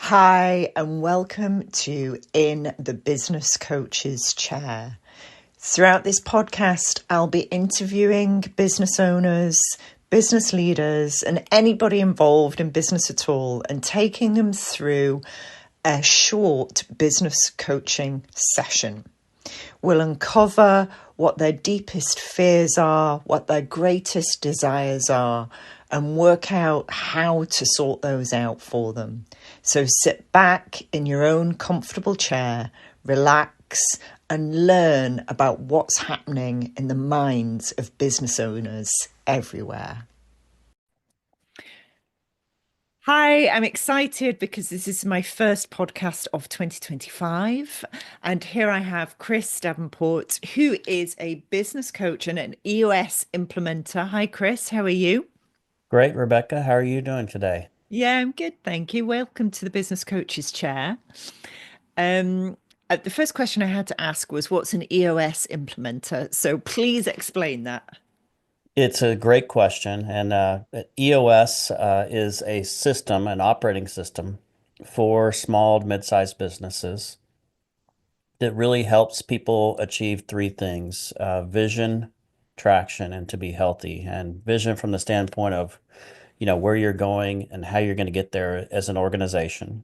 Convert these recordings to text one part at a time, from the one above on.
Hi, and welcome to In the Business Coach's Chair. Throughout this podcast, I'll be interviewing business owners, business leaders, and anybody involved in business at all, and taking them through a short business coaching session. We'll uncover what their deepest fears are, what their greatest desires are, and work out how to sort those out for them. So sit back in your own comfortable chair, relax, and learn about what's happening in the minds of business owners everywhere. Hi, I'm excited because this is my first podcast of 2025. And here I have Chris Davenport, who is a business coach and an EOS implementer. Hi, Chris. How are you? Great, Rebecca. How are you doing today? Yeah, I'm good. Thank you. Welcome to the Business Coach's Chair. The first question I had to ask was, what's an EOS implementer? So please explain that. It's a great question. And EOS is a system, an operating system for small to mid-sized businesses that really helps people achieve three things: vision, traction, and to be healthy. And vision from the standpoint of, where you're going and how you're going to get there as an organization.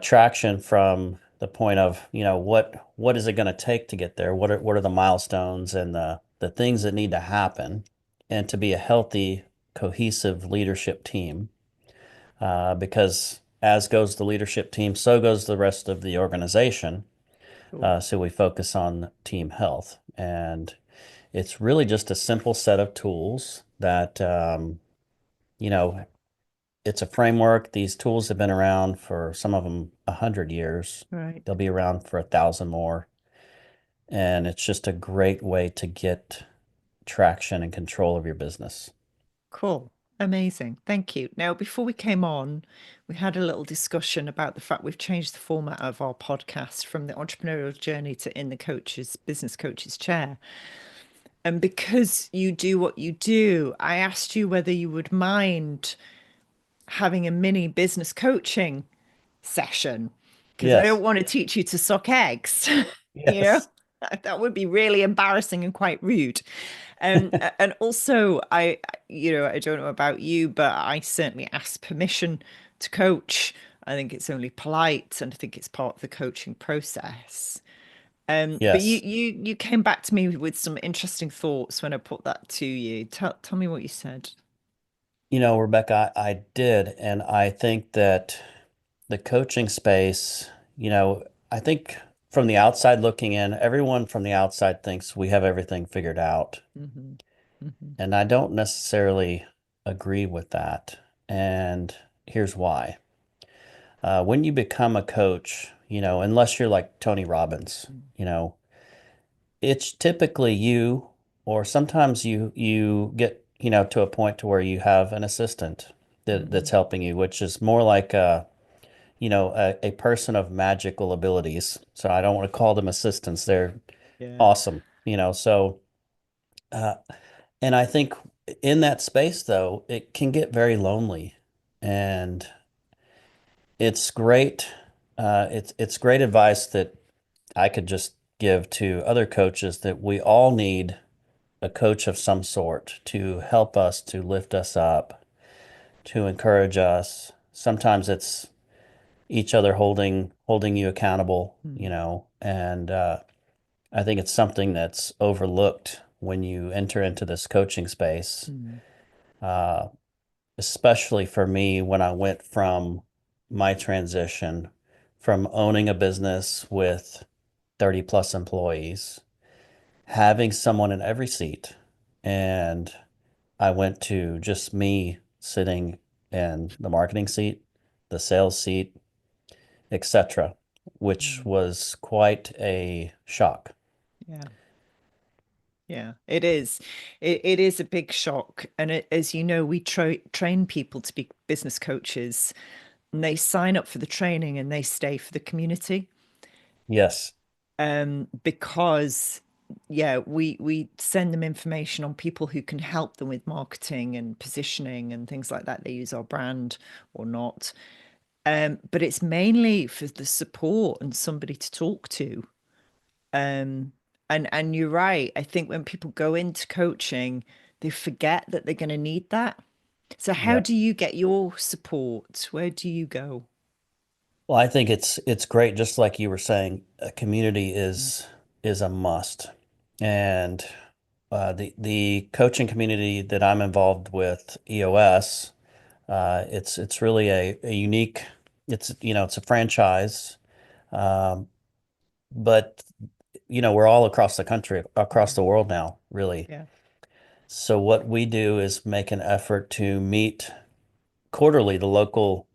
Traction from the point of, what is it going to take to get there? What are the milestones and the things that need to happen, and to be a healthy, cohesive leadership team. Because as goes the leadership team, so goes the rest of the organization. Cool. So we focus on team health, and it's really just a simple set of tools that, you know, it's a framework. These tools have been around for some of them 100 years. Right. They'll be around for 1,000 more. And it's just a great way to get traction and control of your business. Cool. Amazing. Thank you. Now, before we came on, we had a little discussion about the fact we've changed the format of our podcast from the entrepreneurial journey to in the business coach's chair. And because you do what you do, I asked you whether you would mind having a mini business coaching session because I don't Yes. want to teach you to suck eggs. you know, Yes. that would be really embarrassing and quite rude. And also, I don't know about you, but I certainly ask permission to coach. I think it's only polite, and I think it's part of the coaching process. But you Yes. you you came back to me with some interesting thoughts when I put that to you. Tell me what you said. Rebecca, I did. And I think that the coaching space, I think from the outside looking in, everyone from the outside thinks we have everything figured out. Hmm. Hmm. And I don't necessarily agree with that. And here's why. When you become a coach, unless you're like Tony Robbins, it's typically you, or sometimes you get, to a point to where you have an assistant that's Hmm. helping you, which is more like a person of magical abilities. So I don't want to call them assistants. They're Yeah. awesome, so uh, and I think in that space, though, it can get very lonely, and it's great. It's great advice that I could just give to other coaches, that we all need a coach of some sort to help us, to lift us up, to encourage us. Sometimes it's each other holding you accountable, Mm. and I think it's something that's overlooked when you enter into this coaching space. Mm. Uh, Especially for me, when I went from my transition from owning a business with 30 plus employees, having someone in every seat, and I went to just me sitting in the marketing seat, the sales seat, etc., which Mm. was quite a shock. Yeah. Yeah, it is. It is a big shock. And as you know, we train people to be business coaches, and they sign up for the training and they stay for the community. Yes. Because yeah, we send them information on people who can help them with marketing and positioning and things like that. They use our brand or not. But it's mainly for the support and somebody to talk to. Um, and you're right. I think when people go into coaching, they forget that they're going to need that. So how Yep. do you get your support? Where do you go? Well, I think it's great, just like you were saying, a community Mm, is a must. And the coaching community that I'm involved with, EOS, it's really a unique, it's a franchise, um, but we're all across the country, across mm, the world now, really. yeah. So what we do is make an effort to meet quarterly, the local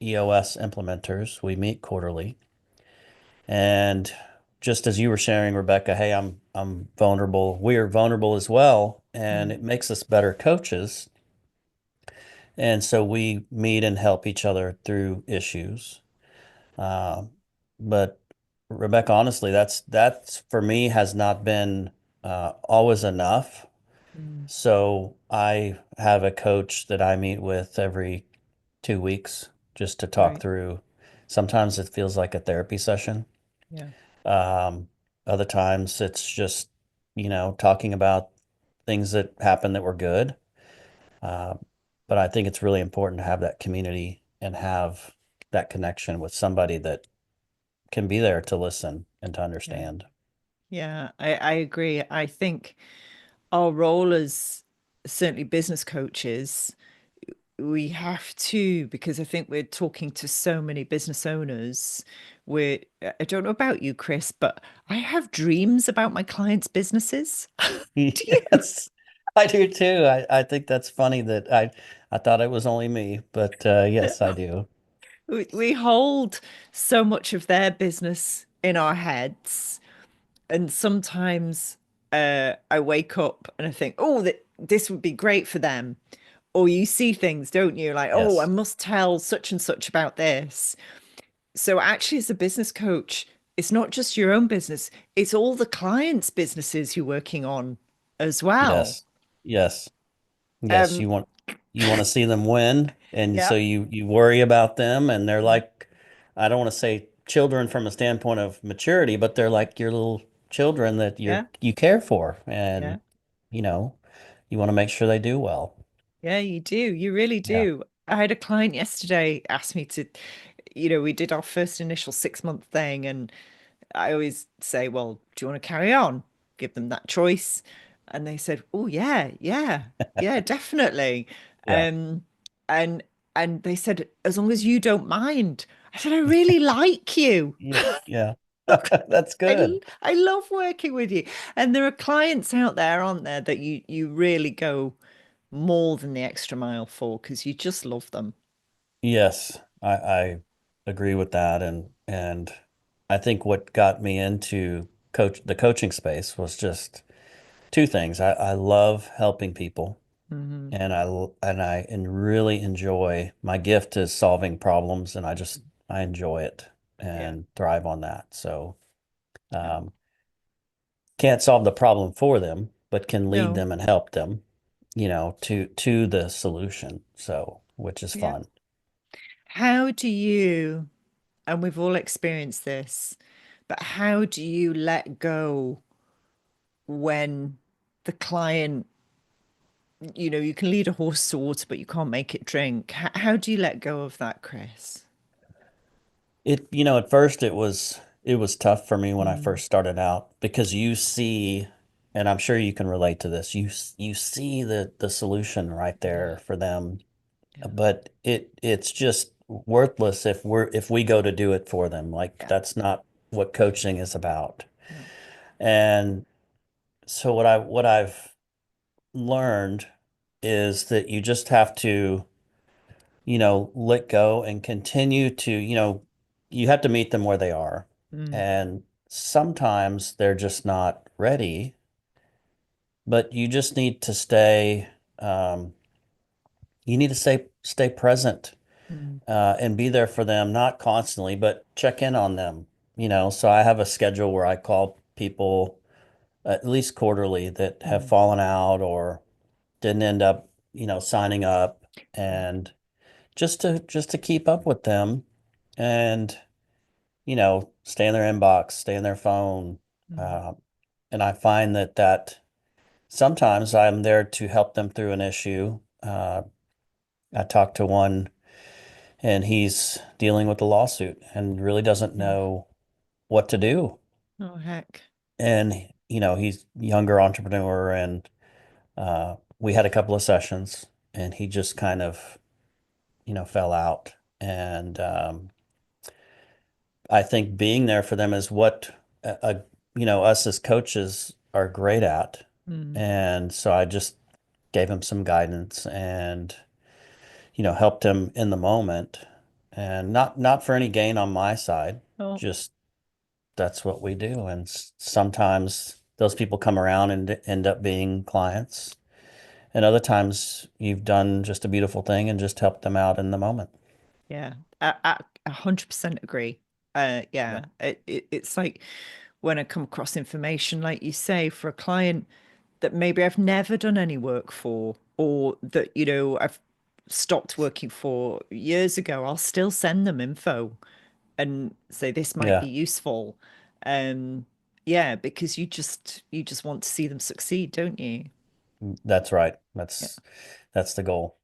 EOS implementers. We meet quarterly. And just as you were sharing, Rebecca, hey, I'm vulnerable. We are vulnerable as well, and Mm, it makes us better coaches. And so we meet and help each other through issues. Um, but Rebecca, honestly, that's for me has not been always enough. mm, So I have a coach that I meet with every 2 weeks just to talk right. through. Sometimes it feels like a therapy session. Yeah. Um, Other times it's just, talking about things that happened that were good. Uh, but I think it's really important to have that community and have that connection with somebody that can be there to listen and to Yeah. understand. Yeah. I agree. I think our role as certainly business coaches, we have to, because I think we're talking to so many business owners. I don't know about you, Chris, but I have dreams about my clients' businesses. Do you? Yes, I do too. I think that's funny that I thought it was only me, but yes, I do. We hold so much of their business in our heads. And sometimes I wake up and I think, oh, this would be great for them. Or you see things, don't you? Like, oh, I Yes. must tell such and such about this. So actually, as a business coach, it's not just your own business, it's all the clients' businesses you're working on as well. Yes. Yes. Yes, Um, you want to see them win, and so yeah, you worry about them, and they're yeah, like, I don't want to say children from a standpoint of maturity, but they're like your little children that yeah, you care for, yeah, and you know, you want to make sure they do well. yeah, you do. You really Yeah. do. I had a client yesterday ask me to, we did our first initial 6 month thing, and I always say, well, do you want to carry on? Give them that choice. And they said, oh, yeah, yeah, yeah, definitely. Yeah. Um, and they said, as long as you don't mind. I said, I really like you. Yeah. Yeah. Okay, that's good. I love working with you. And there are clients out there, aren't there, that you really go more than the extra mile for because you just love them. Yes, I agree with that, and I think what got me into the coaching space was just two things. I love helping people, Hmm. and really enjoy my gift is solving problems, and I enjoy it Yeah. and thrive on that. So Yeah. um, can't solve the problem for them, but can lead No. them and help them, to the solution. So which is Yeah. fun. How do you, and we've all experienced this, but how do you let go when the client, you can lead a horse to water, but you can't make it drink? How do you let go of that, Chris? At first it was tough for me when I Mm, first started out because you see, and I'm sure you can relate to this. You see the solution right yeah. there for them, Yeah. but it's just worthless if we go to do it for them. Like Yeah. that's not what coaching is about. No. And so what I've learned is that you just have to let go and continue to, you have to meet them where they are. Mm, And sometimes they're just not ready, but you just need to um, stay present, mm, and be there for them, not constantly, but check in on them. So I have a schedule where I call people at least quarterly that have mm, fallen out or didn't end up, signing up, yeah. and just to keep up with them and, stay in their inbox, stay in their phone. Mm. Uh, and I find that sometimes I'm there to help them through an issue. I talked to one and he's dealing with a lawsuit and really doesn't Mm. know what to do. Oh, heck. And, he's younger entrepreneur and we had a couple of sessions and he just kind of, fell out. And I think being there for them is what us as coaches are great at. Mm. And so I just gave him some guidance and, helped him in the moment and not for any gain on my side, Oh, just that's what we do. And sometimes those people come around and end up being clients. And other times you've done just a beautiful thing and just helped them out in the moment. yeah. I 100% agree. Yeah. Yeah. It's like when I come across information, like you say, for a client that maybe I've never done any work for, or that, I've stopped working for years ago, I'll still send them info and say this might be Yeah. useful. Um, yeah, because you just want to see them succeed, don't you? That's right. Yeah. That's the goal.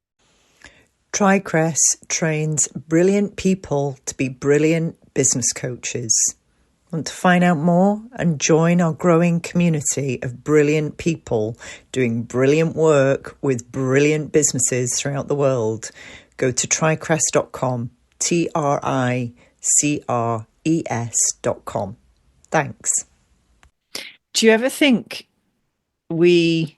TriCrest trains brilliant people to be brilliant business coaches. Want to find out more and join our growing community of brilliant people doing brilliant work with brilliant businesses throughout the world? Go to tricrest.com, TRICRES.com. Thanks. Do you ever think we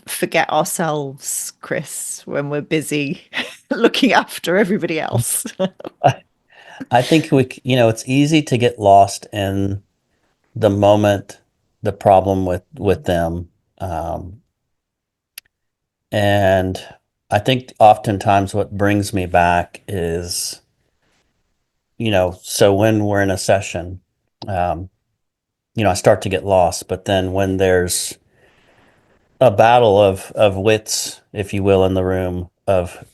forget ourselves, Chris, when we're busy looking after everybody else? I, I think it's easy to get lost in the moment, the problem with them. Um, and I think oftentimes what brings me back is, so when we're in a session, um, I start to get lost, but then when there's a battle of wits, if you will, in the room of,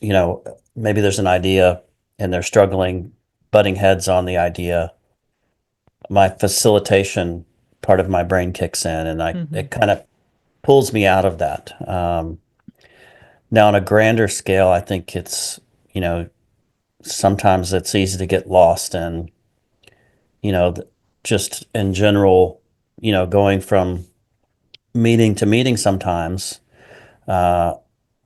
maybe there's an idea and they're struggling, butting heads on the idea. My facilitation part of my brain kicks in and Hmm. it kind of pulls me out of that. Now on a grander scale, I think it's, sometimes it's easy to get lost in, just in general, going from meeting to meeting sometimes. Uh,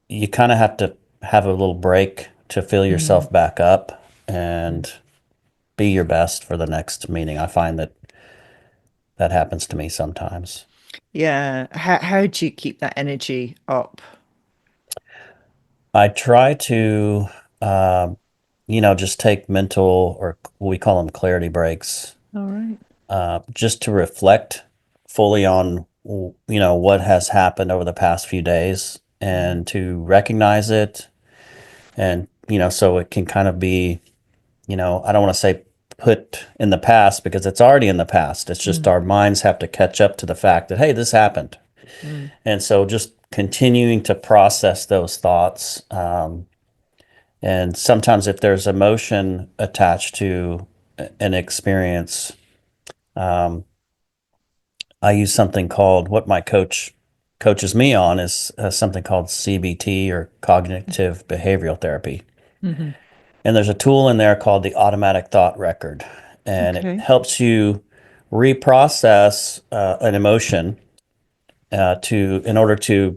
you kind of have to have a little break to fill Mm. yourself back up Mm. and be your best for the next meeting. I find that happens to me sometimes. Yeah. How do you keep that energy up? I try to, um, just take mental or we call them clarity breaks, All right. just to reflect fully on, what has happened over the past few days Mm. and to recognize it. And, so it can kind of be, I don't want to say put in the past because it's already in the past. It's just Mm. our minds have to catch up to the fact that, hey, this happened. Mm. And so just continuing to process those thoughts. And sometimes if there's emotion attached to an experience, um, I use something called what my coach coaches me on is something called CBT or cognitive behavioral therapy. Mm-hmm. And there's a tool in there called the automatic thought record, and it Okay. helps you reprocess an emotion to in order to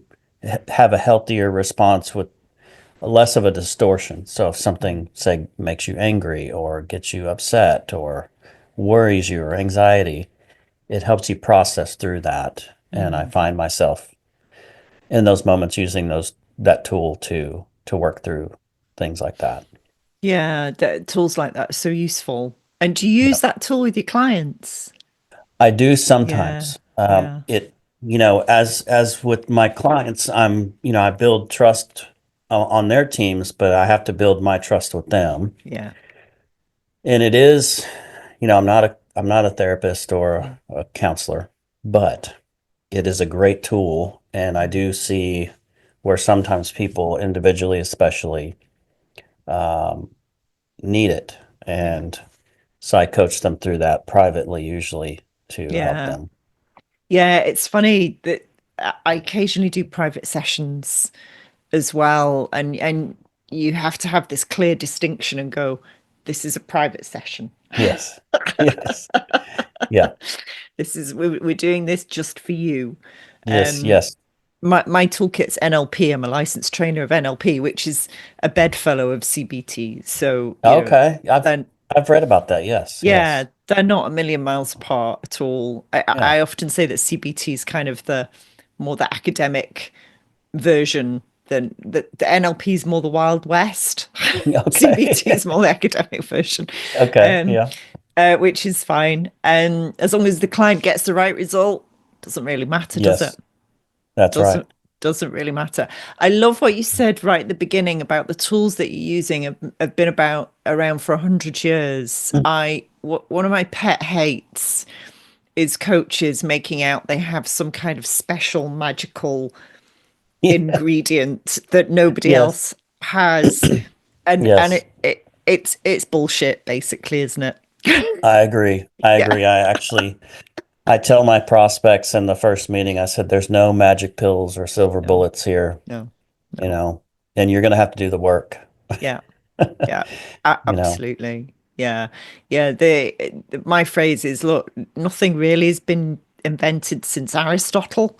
have a healthier response with less of a distortion. So if Mm. something, say, makes you angry or gets you upset or worries you or anxiety, it helps you process through that. And I Mm. find myself in those moments using that tool to work through things like that. Yeah, tools like that are so useful. And do you Yeah. use that tool with your clients? I do Yeah. sometimes. Yeah. As with my clients, I build trust on their teams, but I have to build my trust with them. Yeah. And it is, I'm not a therapist or Mm. a counselor, but it is a great tool. And I Mm. do see where sometimes people individually, especially, um, need it. And so I coach them through that privately, usually to help Yeah. them. Yeah, it's funny that I occasionally do private sessions as well, and you have to have this clear distinction and go, this is a private session. Yes. Yes. Yeah. This is we're doing this just for you. Yes. Um, Yes. my toolkit's NLP. I'm a licensed trainer of NLP, which is a bedfellow of CBT. So, Okay. then I've read about that. Yes. yeah, Yes. they're not a million miles apart at all. Yeah. I often say that CBT is kind of the more the academic version than the NLP is more the Wild West. CBT Okay. is more the academic version, Okay. um, Yeah. which is fine. And as long as the client gets the right result, doesn't really matter, does it? Yes. That's right. Doesn't really matter. I love what you said right at the beginning about the tools that you're using have been about around for 100 years. One of my pet hates is coaches making out they have some kind of special magical Yeah. ingredient that nobody Yes. else has, and Yes. it's bullshit basically, isn't it? I agree. I Yeah. agree. I tell my prospects in the first meeting, I said, there's no magic pills or silver No, bullets here, no, you no. know, and you're going to have to do the work, Yeah. Yeah, you know. absolutely. Yeah. Yeah. My phrase is, look, nothing really has been invented since Aristotle.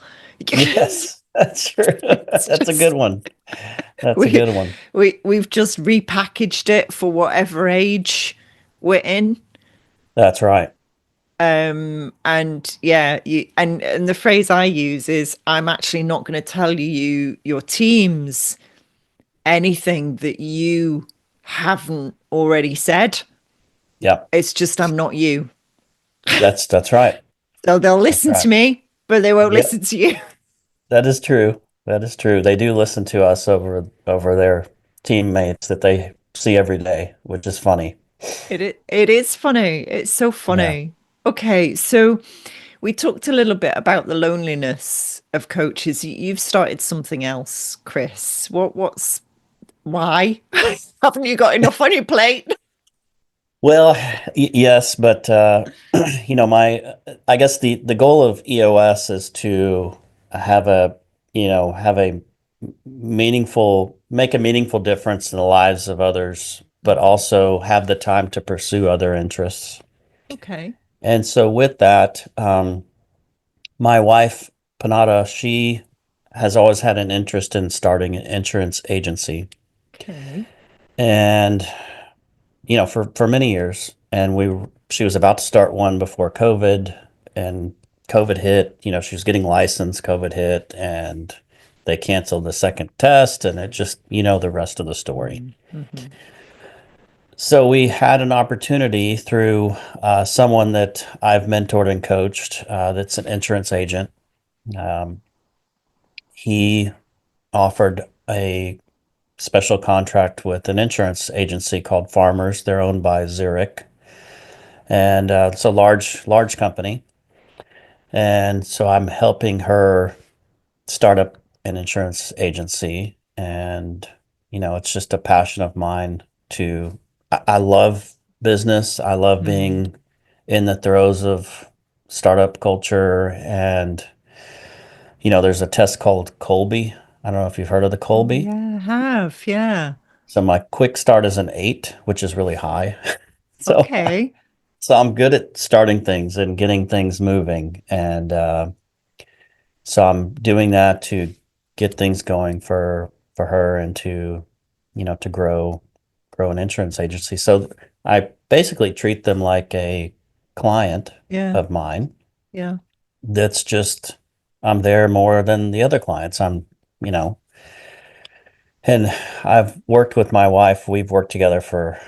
Yes, that's true. It's That's a good just one. That's a we good one. we've just repackaged it for whatever age we're in. That's right. And yeah, and the phrase I use is, I'm actually not going to tell your teams anything that you haven't already said. Yeah, It's just I'm not you. that's right. So they'll That's listen to right. me, but they won't Yep, listen to you. that is true. That is true. They do listen to us over their teammates that they see every day, which is funny. It is funny. It's so Yeah. funny. Okay, so we talked a little bit about the loneliness of coaches. You've started something else, Chris. What's why? Haven't you got enough on your plate? Well, yes, but my I guess the goal of EOS is to have a have a make a meaningful difference in the lives of others, but also have the time to pursue other interests. Okay. And so with that, my wife Panada, she has always had an interest in starting an insurance agency, Okay. and for many years. And she was about to start one before COVID, and COVID hit. She was getting licensed, COVID hit, and they canceled the second test, and it just, the rest of the story. Mm-hmm. So we had an opportunity through someone that I've mentored and coached, that's an insurance agent. Um, he offered a special contract with an insurance agency called Farmers. They're owned by Zurich, and it's a large company. And so I'm helping her start up an insurance agency, and it's just a passion of mine to. I love business. I love Mm. being in the throes of startup culture, and there's a test called Colby. I don't know if you've heard of the Oh Colby. yeah, I have. Yeah. So my quick start is an 8, which is really high. So Okay. so I'm good at starting things and getting things moving, and so I'm doing that to get things going for her, and to to grow an insurance agency. So I basically treat them like a client Yeah. of mine. Yeah. That's just, I'm there more than the other clients. You know, and I've worked with my wife. We've worked together for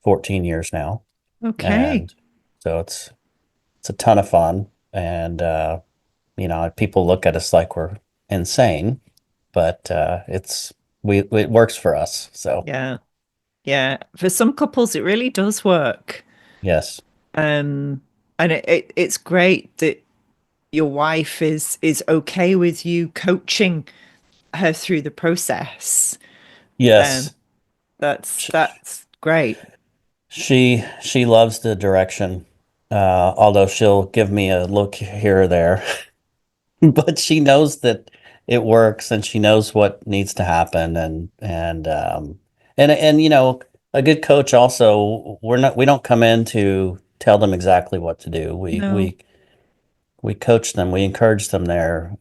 14 years now, Okay. and so it's a ton of fun. And people look at us like we're insane, but it works for us. So Yeah. Yeah. For some couples, it really does work. yes, Um, and it's great that your wife is okay with you coaching her through the process. Um, yes, that's Sh- that's great. She loves the direction, although she'll give me a look here or there. But she knows that it works and she knows what needs to happen and you know, a good coach also, we don't come in to tell them exactly what to do. No. We coach them, we encourage them there.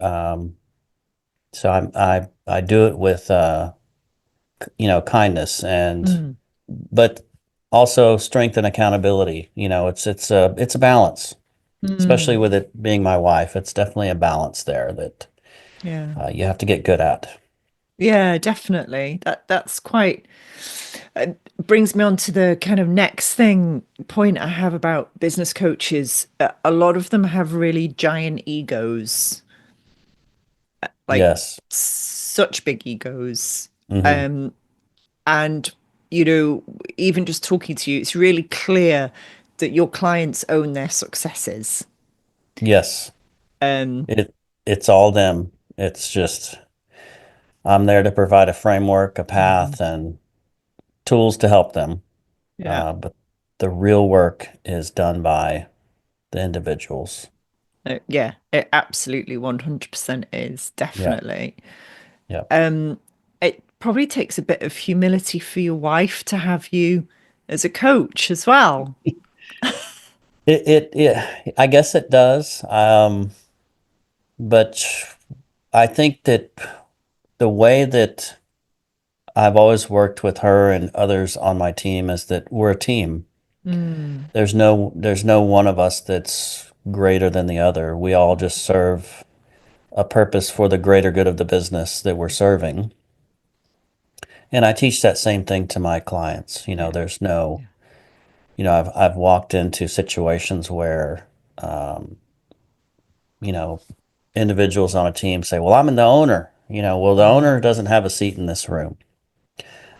So I do it with you know, kindness and Mm. but also strength and accountability. You know, it's a balance, especially Mm. with it being my wife. It's definitely a balance there that Yeah. you have to get good at. Yeah, definitely. That's quite brings me on to the kind of next thing point I have about business coaches. A lot of them have really giant egos, like Yes. such big egos. Hmm. Um, and you know, even just talking to you, it's really clear that your clients own their successes. Yes. Um, It it's all them. It's just I'm there to provide a framework, a Mhm. path, and tools to help them. Yeah. But the real work is done by the individuals. Yeah, it absolutely 100% is, Yeah. definitely. Yeah. It probably takes a bit of humility for your wife to have you as a coach as well. I guess it does. But I think that the way that I've always worked with her and others on my team is that we're a team. Mm, There's no one of us that's greater than the other. We all just serve a purpose for the greater good of the business that we're serving. And I teach that same thing to my clients. You know, yeah, there's no, yeah. you know, I've walked into situations where, um, you know, individuals on a team say, "Well, I'm the owner." You know, well, the Mm, owner doesn't have a seat in this room.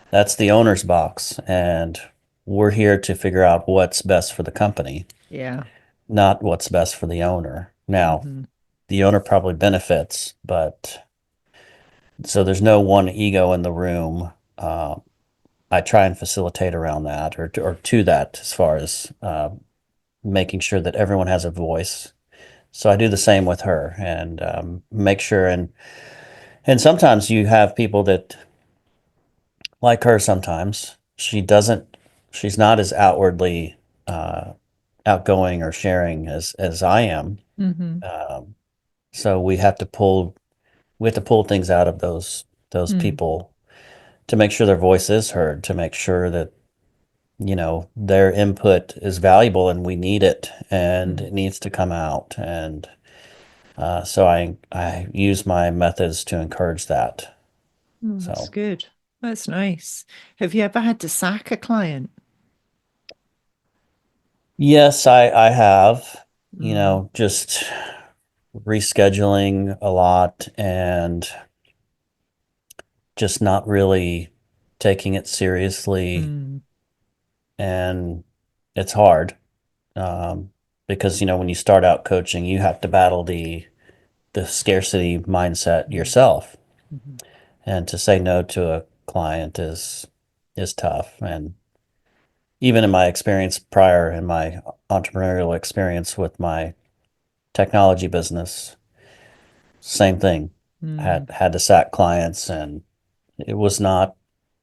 That's the owner's box, and we're here to figure out what's best for the company, yeah. not what's best for the owner. Now, Hmm. the owner probably benefits, but so there's no one ego in the room. I try and facilitate around that or to that as far as making sure that everyone has a voice. So I do the same with her and make sure and sometimes you have people that like her sometimes she's not as outwardly uh, outgoing or sharing as I am. Hmm. Um, so we have to pull things out of those Mm, people to make sure their voice is heard, to make sure that you know their input is valuable and we need it and mm. it needs to come out and so I use my methods to encourage that. Oh, that's So good. That's nice. Have you ever had to sack a client? yes, I have, you Mm, know, just rescheduling a lot and just not really taking it seriously. mm, And it's hard because, you know, when you start out coaching, you have to battle the scarcity mindset mm, yourself. mhm, And to say no to a client is tough. And even in my experience prior, in my entrepreneurial experience with my technology business, same thing. mm. Had to sack clients and it was not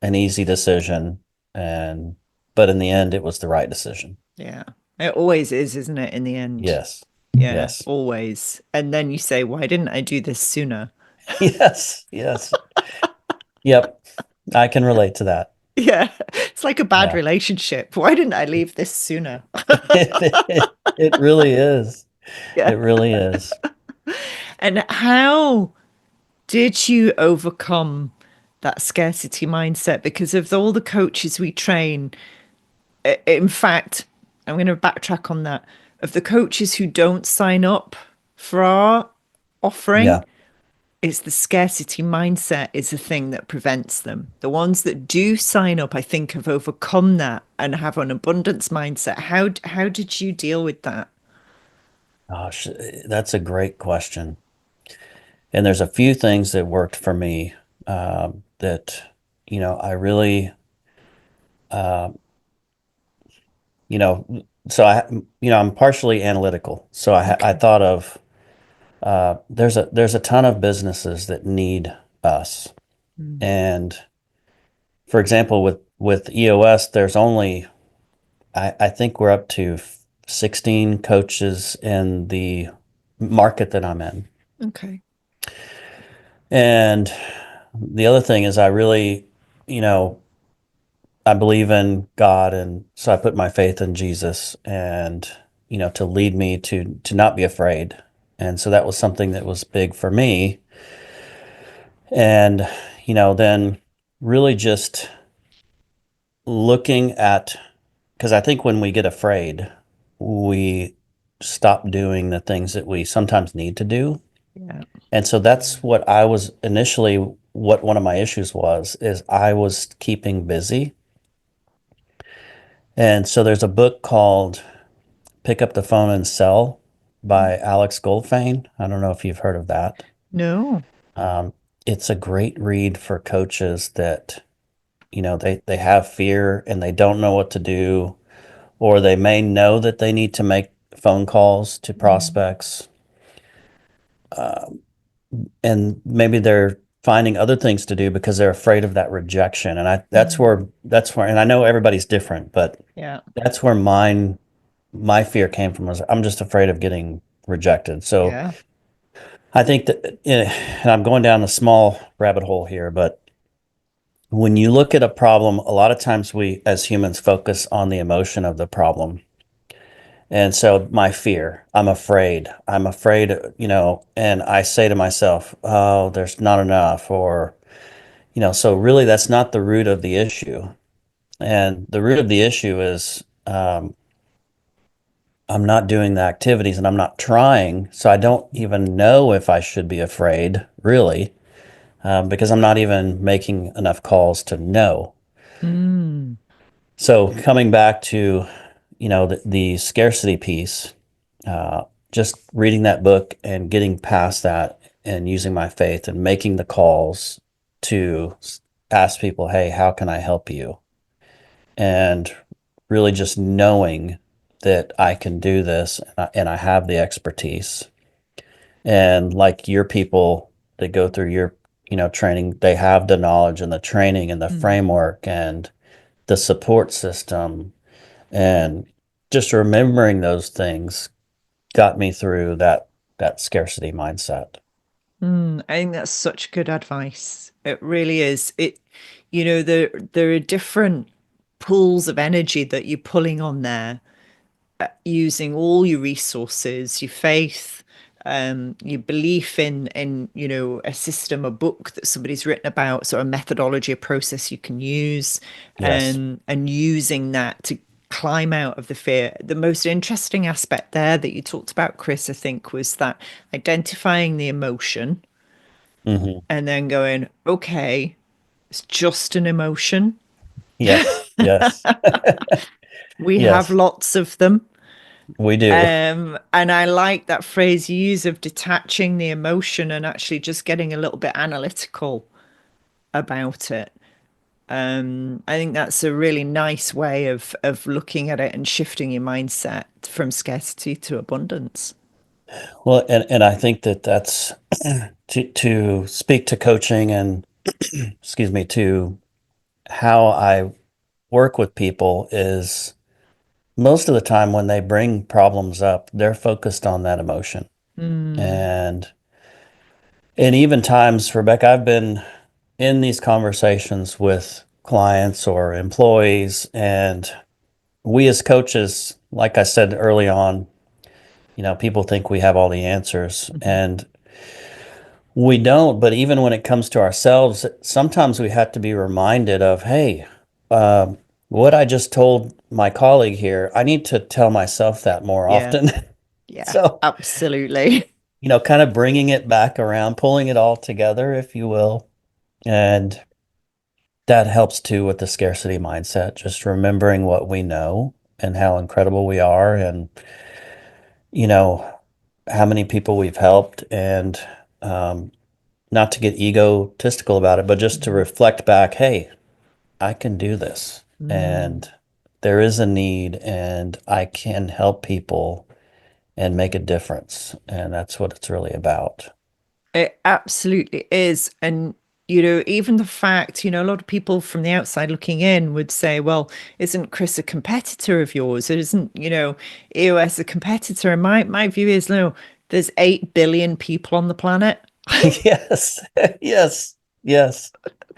an easy decision and but in the end it was the right decision. Yeah. It always is, isn't it, in the end? Yes. Yeah, Yes. always. And then you say, why didn't I do this sooner? Yes. Yes. Yep. I can relate to that. Yeah, it's like a bad Yeah. relationship. Why didn't I leave this sooner? It really is. It Yeah. really is. And how did you overcome that scarcity mindset? Because of all the coaches we train, in fact, I'm going to backtrack on that. Of the coaches who don't sign up for our offering, Yeah. it's the scarcity mindset is the thing that prevents them. The ones that do sign up, I think, have overcome that and have an abundance mindset. How did you deal with that? Gosh, that's a great question. And there's a few things that worked for me that, you know, I really, uh, you know, so I'm partially analytical. So I Okay. thought of there's a ton of businesses that need us. Mm. And for example, with EOS, there's only I think we're up to 16 coaches in the market that I'm in. Okay. And the other thing is I really, you know, I believe in God, and so I put my faith in Jesus and to lead me to not be afraid. And so that was something that was big for me. And then really just looking at, because I think when we get afraid, we stop doing the things that we sometimes need to do. Yeah. And so that's what I was initially, what one of my issues was, is I was keeping busy. And so there's a book called Pick Up the Phone and Sell by Alex Goldfein. I don't know if you've heard of that. No. Um, it's a great read for coaches that, they have fear and they don't know what to do, or they may know that they need to make phone calls to Mm. prospects, and maybe they're finding other things to do because they're afraid of that rejection. And Mm. that's where, and I know everybody's different, but Yeah. that's where my fear came from, was I'm just afraid of getting rejected. So Yeah. I think that, and I'm going down a small rabbit hole here, but when you look at a problem, a lot of times we as humans focus on the emotion of the problem. And so my fear, I'm afraid, and I say to myself, oh, there's not enough, or, so really that's not the root of the issue. And the root of the issue is, I'm not doing the activities and I'm not trying. So I don't even know if I should be afraid, really, because I'm not even making enough calls to know. Mm. So coming back to, the scarcity piece, uh, just reading that book and getting past that and using my faith and making the calls to ask people, hey, how can I help you? And really just knowing that I can do this, and I have the expertise. And like your people that go through your, training, they have the knowledge and the training and the Mm. framework and the support system. And just remembering those things got me through that scarcity mindset. Mm. I think that's such good advice. It really is. There are different pools of energy that you're pulling on there, using all your resources, your faith, your belief in a system, a book that somebody's written about, sort of methodology, a process you can use, Yes. and using that to climb out of the fear. The most interesting aspect there that you talked about, Chris, I think, was that identifying the emotion Hmm. and then going, okay, it's just an emotion. Yes. Yes. We have Yes, lots of them. we do. And I like that phrase you use of detaching the emotion and actually just getting a little bit analytical about it. I think that's a really nice way of looking at it and shifting your mindset from scarcity to abundance. Well, and I think that's to speak to coaching and excuse me, to how I work with people, is most of the time when they bring problems up, they're focused on that emotion. Mm, And even times, Rebecca, I've been in these conversations with clients or employees, and we as coaches, like I said early on, people think we have all the answers, mhm. and we don't. But even when it comes to ourselves, sometimes we have to be reminded of, hey, um, what I just told my colleague here, I need to tell myself that more Yeah, often. yeah, So, absolutely. kind of bringing it back around, pulling it all together, if you will. And that helps too with the scarcity mindset, just remembering what we know and how incredible we are, and, you know, how many people we've helped, and um, not to get egotistical about it, but just to Mhm. reflect back, hey, I can do this. Mm. And there is a need and I can help people and make a difference. And that's what it's really about. It absolutely is. And, even the fact, a lot of people from the outside looking in would say, well, isn't Chris a competitor of yours? Isn't, EOS a competitor? And my view is, no, there's 8 billion people on the planet. Yes, yes, yes.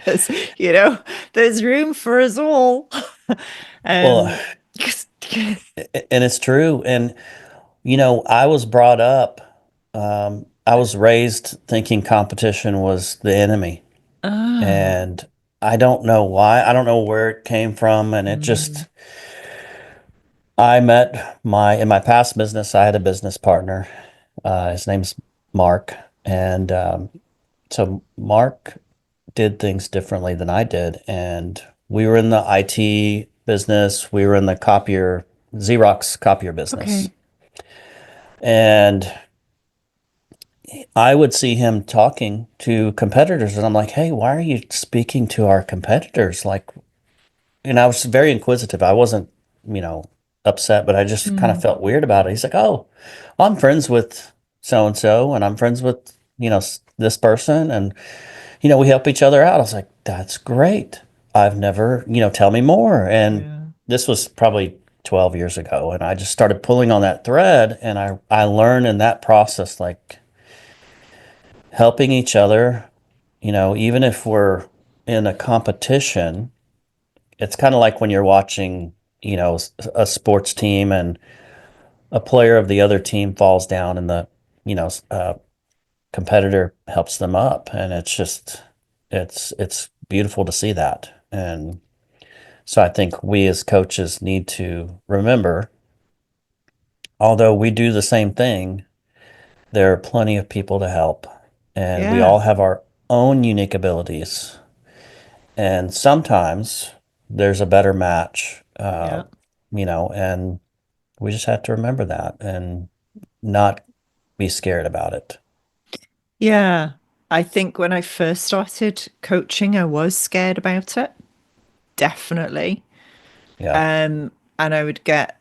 There's, you know, there's room for us all. Well, Um, and it's true. And, I was brought up, I was raised thinking competition was the enemy. ah, And I don't know why. I don't know where it came from. And it mm, just, I met in my past business, I had a business partner. His name's Mark. And so Mark did things differently than I did. And we were in the IT business, we were in the Xerox copier business. okay. And I would see him talking to competitors, and I'm like, hey, why are you speaking to our competitors? Like, and I was very inquisitive. I wasn't, you know, upset, but I just kind of Mm, felt weird about it. He's like, oh, well, I'm friends with so and so, and I'm friends with, this person, and, we help each other out. I was like, that's great. I've never, tell me more. And yeah. this was probably 12 years ago, and I just started pulling on that thread, and I learned in that process, like, helping each other, even if we're in a competition, it's kind of like when you're watching, a sports team and a player of the other team falls down and the, competitor helps them up. And it's just, it's beautiful to see that. And so I think we as coaches need to remember, although we do the same thing, there are plenty of people to help. And we Yeah. all have our own unique abilities. And sometimes there's a better match, Yeah. and we just have to remember that and not be scared about it. Yeah. I think when I first started coaching, I was scared about it. Definitely. Yeah. And I would get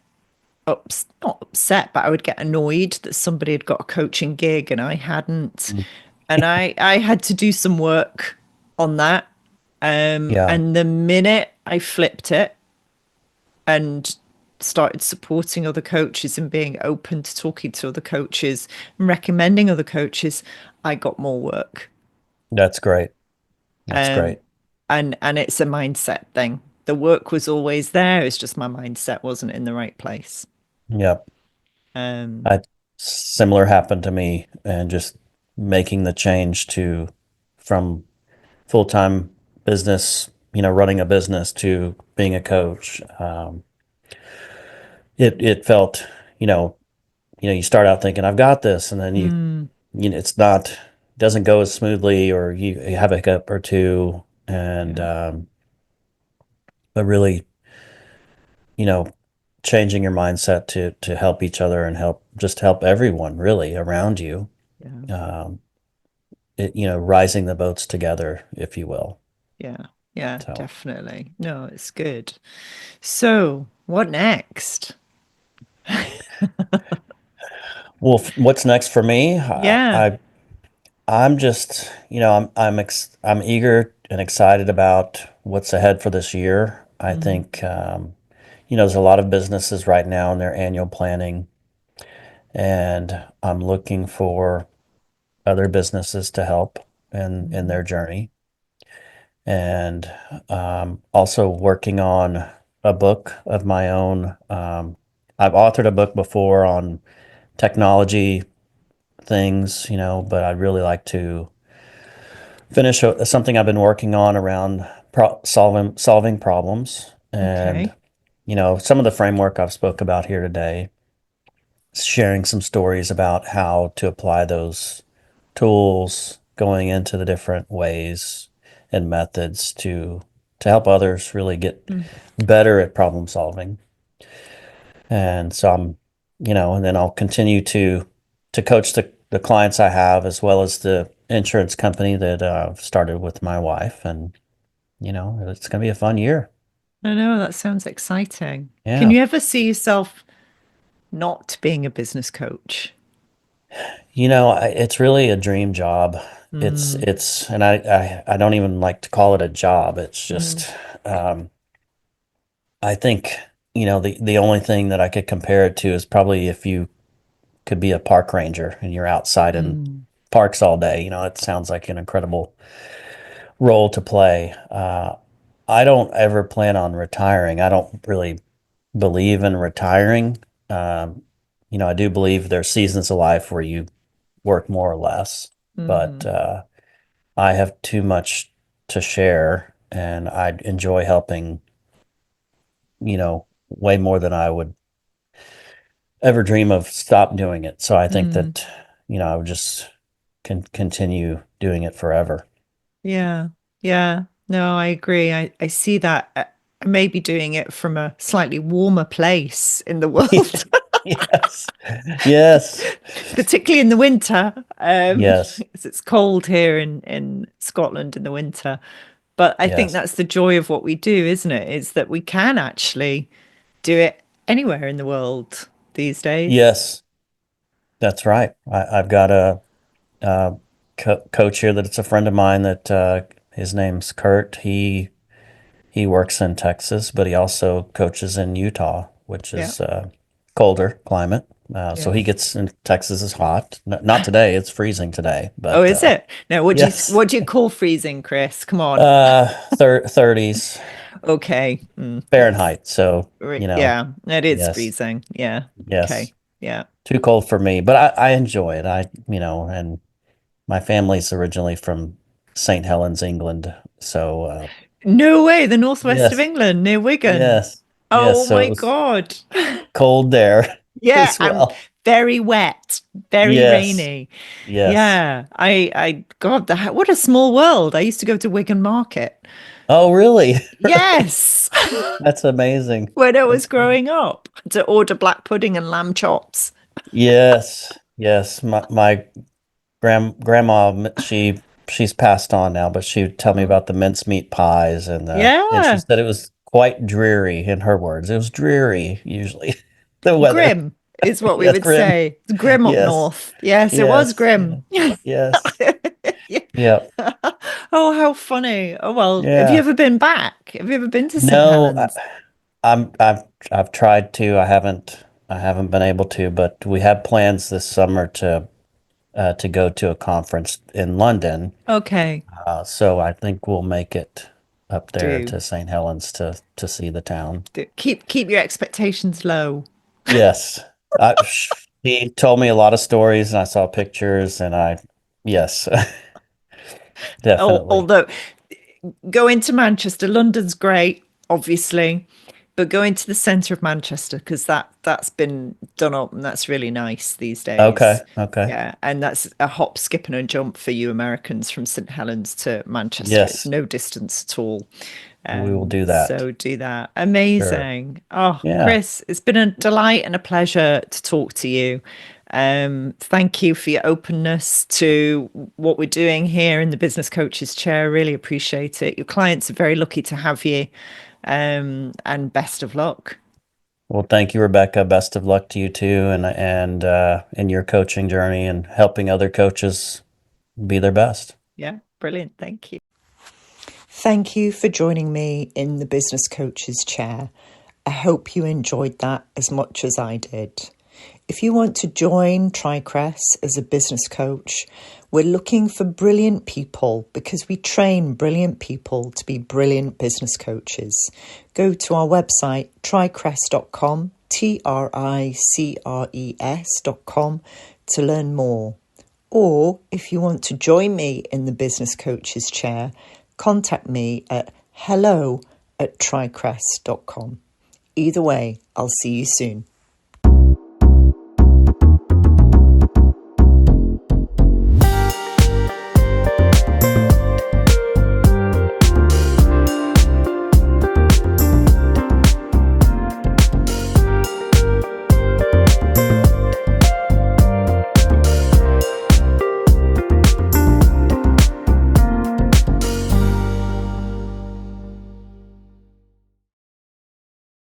not upset, but I would get annoyed that somebody had got a coaching gig and I hadn't. Mm. And I had to do some work on that. Yeah, And the minute I flipped it and started supporting other coaches and being open to talking to other coaches and recommending other coaches, I got more work. that's great. That's Um, great. and it's a mindset thing. The work was always there. It's just my mindset wasn't in the right place. Yep. Um, I Similar happened to me and just making the change to from full-time business, running a business to being a coach. It felt, you know, you start out thinking I've got this, and then mm, it's not doesn't go as smoothly, or you have a hiccup or two, and yeah, but really, you know, changing your mindset to help each other and help everyone really around you, yeah, um, rising the boats together, if you will. yeah, yeah, So, definitely. No, it's good. So, what next? well, what's next for me? Yeah. I'm just, I'm eager and excited about what's ahead for this year. I Mm, think, there's a lot of businesses right now in their annual planning, and I'm looking for other businesses to help in mm, their journey. And also working on a book of my own. I've authored a book before on technology things, but I'd really like to finish something I've been working on around solving problems. And okay. some of the framework I've spoke about here today, sharing some stories about how to apply those tools, going into the different ways and methods to help others really get Mm, better at problem solving. And so and then I'll continue to coach the clients I have, as well as the insurance company that I've started with my wife. And, it's going to be a fun year. I know that sounds exciting. Can Yeah. you ever see yourself not being a business coach? It's really a dream job. Mm, And I don't even like to call it a job. It's mm, just, I think, the only thing that I could compare it to is probably if you could be a park ranger and you're outside in mm, parks all day. It sounds like an incredible role to play. I don't ever plan on retiring. I don't really believe in retiring. Um, I do believe there's seasons of life where you work more or less, but mm, I have too much to share, and I enjoy helping, way more than I would ever dream of stop doing it. So I think mm. that, I would just continue doing it forever. Yeah, yeah. No, I agree. I see that. I may be doing it from a slightly warmer place in the world, Yes. Yes. particularly in the winter, Yes. 'cause it's cold here in Scotland in the winter. But I think Yes. that's the joy of what we do, isn't it? Is that we can actually do it anywhere in the world these days. Yes. That's right. I've got a, coach here that it's a friend of mine that his name's Kurt. He works in Texas, but he also coaches in Utah, which Yeah, is colder climate. So yeah. he gets in Texas is hot. Not today; it's freezing today. Oh, But is it? Now, yes, what do you call freezing, Chris? Come on. 30s Okay. That's Fahrenheit. So yeah, it is yes, freezing. Yeah. yes, Okay. Yeah. too cold for me. But I enjoy it. And my family's originally from St. Helens, England. So No way, the northwest of yes, England near Wigan. yes, yes. Oh So it my was God. cold there Yeah, as and well. very wet, very Yes. rainy. Yes. Yeah. God, what a small world. I used to go to Wigan Market. Oh, really? Yes. That's amazing. When I was That's growing up to order black pudding and lamb chops. yes. Yes. My grandma, she's passed on now, but she would tell me Oh. about the mincemeat pies and she Yeah. said it was quite dreary in her words. It was dreary usually. The weather. Grim is what we Yes, would grim. say. It's grim up Yes. north. Yes, it was Yes. grim. Yeah. Yes. Yeah. Yeah. Oh, how funny. Oh, well, have you Yeah. ever been back? Have you ever been to St. No, Helens? I've tried to. I haven't been able to, but we have plans this summer to go to a conference in London. Okay, So I think we'll make it up there do. to St. Helens to see the town. Keep your expectations low. Yes. He told me a lot of stories and I saw pictures yes, definitely. Although going to Manchester, London's great, obviously, but going to the centre of Manchester because that's been done up and that's really nice these Okay. days. Okay. Yeah, and that's a hop, skip, and a jump for you Americans from St. Helens to Manchester. It's Yes, no distance at all. we will do that. So do that. Sure. Amazing. Oh, Yeah. Chris, it's been a delight and a pleasure to talk to you. Thank you for your openness to what we're doing here in the Business Coaches Chair. Really appreciate it. Your clients are very lucky to have you. And best of luck. Well, thank you, Rebecca. Best of luck to you too, and in your coaching journey and helping other coaches be their best. Yeah, brilliant. Thank you. Thank you for joining me in the Business Coach's Chair. I hope you enjoyed that as much as I did. If you want to join TriCrest as a business coach, we're looking for brilliant people because we train brilliant people to be brilliant business coaches. Go to our website, tricrest.com, tricres.com, to learn more. Or if you want to join me in the Business Coach's Chair, contact me at hello@tricrest.com. Either way, I'll see you soon.